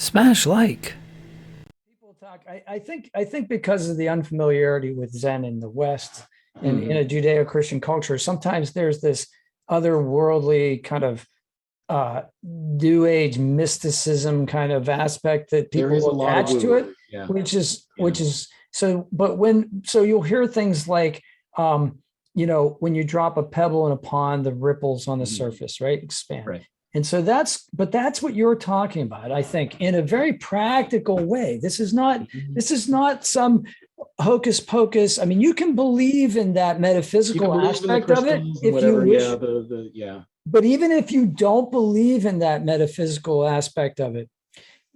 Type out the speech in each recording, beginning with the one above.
Smash like. People talk. I think because of the unfamiliarity with Zen in the West and in a Judeo-Christian culture, sometimes there's this otherworldly kind of new age mysticism kind of aspect that There is a people lot of attach to it, woo-woo. Yeah. which is so. But so you'll hear things like, when you drop a pebble in a pond, the ripples on the surface, right, expand. Right. And so that's what you're talking about, I think, in a very practical way. This is not some hocus pocus. I mean, you can believe in that metaphysical aspect of it if you wish. But even if you don't believe in that metaphysical aspect of it,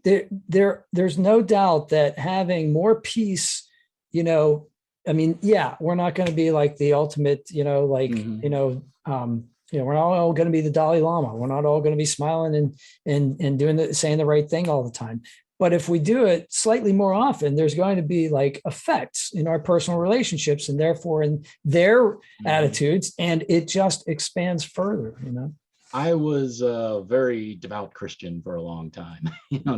there's no doubt that having more peace, I mean, we're not going to be like the ultimate, we're not all going to be the Dalai Lama. We're not all going to be smiling and doing saying the right thing all the time. But if we do it slightly more often, there's going to be like effects in our personal relationships and therefore in their attitudes, and it just expands further. I was a very devout Christian for a long time.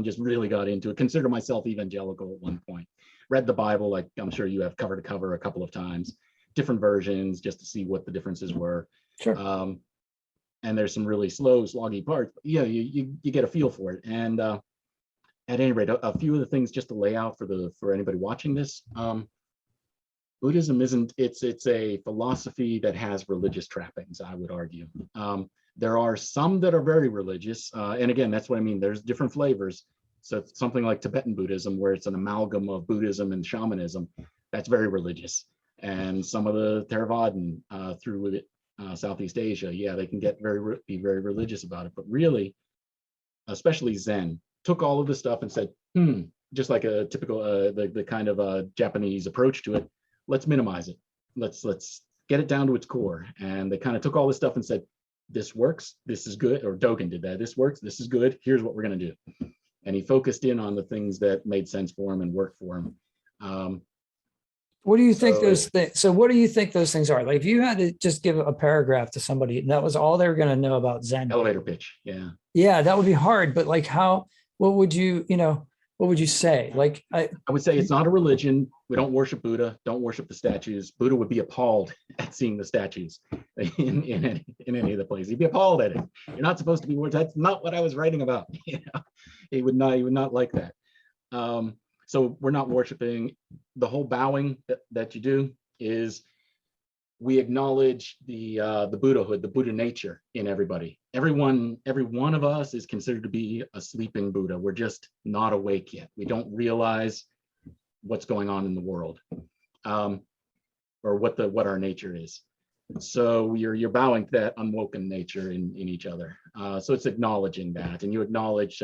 Just really got into it. Consider myself evangelical at one point. Read the Bible, like I'm sure you have, cover to cover a couple of times, different versions, just to see what the differences were. Sure. And there's some really slow, sloggy parts. But you get a feel for it. And at any rate, a few of the things just to lay out for anybody watching this. Buddhism it's a philosophy that has religious trappings, I would argue. There are some that are very religious. And again, that's what I mean. There's different flavors. So something like Tibetan Buddhism, where it's an amalgam of Buddhism and shamanism, that's very religious. And some of the Theravadan through Southeast Asia, they can get be very religious about it. But really, especially Zen, took all of this stuff and said, just like a typical the kind of Japanese approach to it, let's minimize it. Let's get it down to its core. And they kind of took all this stuff and said, this works, this is good. Or Dogen did that. This works, this is good. Here's what we're going to do. And he focused in on the things that made sense for him and worked for him. What do you think those things? So what do you think those things are? Like if you had to just give a paragraph to somebody and that was all they were going to know about Zen. Elevator pitch. Yeah. Yeah, that would be hard. But like what would you say? Like I would say it's not a religion. We don't worship Buddha, don't worship the statues. Buddha would be appalled at seeing the statues in any of the places. He'd be appalled at it. You're not supposed to be worshiped. That's not what I was writing about. He would not like that. So we're not worshiping. The whole bowing that you do is we acknowledge the Buddhahood, the Buddha nature in everybody. Every one of us is considered to be a sleeping Buddha. We're just not awake yet. We don't realize what's going on in the world, or what our nature is. So you're bowing to that unwoken nature in each other. So it's acknowledging that, and you acknowledge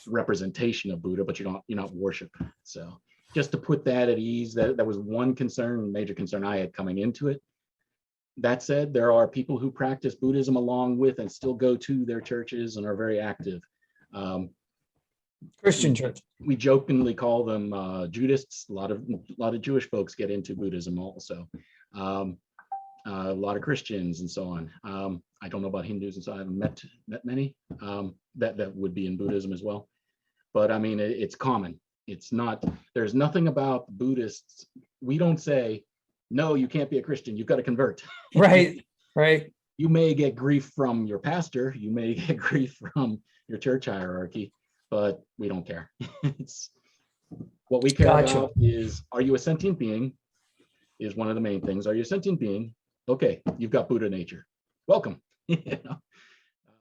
representation of Buddha, but you're not worship. So just to put that at ease, that was one major concern I had coming into it. That said, there are people who practice Buddhism along with and still go to their churches and are very active. Christian church. We jokingly call them Judists. A lot of Jewish folks get into Buddhism also. A lot of Christians and so on. I don't know about Hindus, and so I haven't met many that would be in Buddhism as well. But I mean, it's common. It's not. There's nothing about Buddhists. We don't say, no, you can't be a Christian. You've got to convert. Right. You may get grief from your pastor. You may get grief from your church hierarchy, but we don't care. It's what we care about is, are you a sentient being? Is one of the main things. Are you a sentient being? Okay, you've got Buddha nature. Welcome.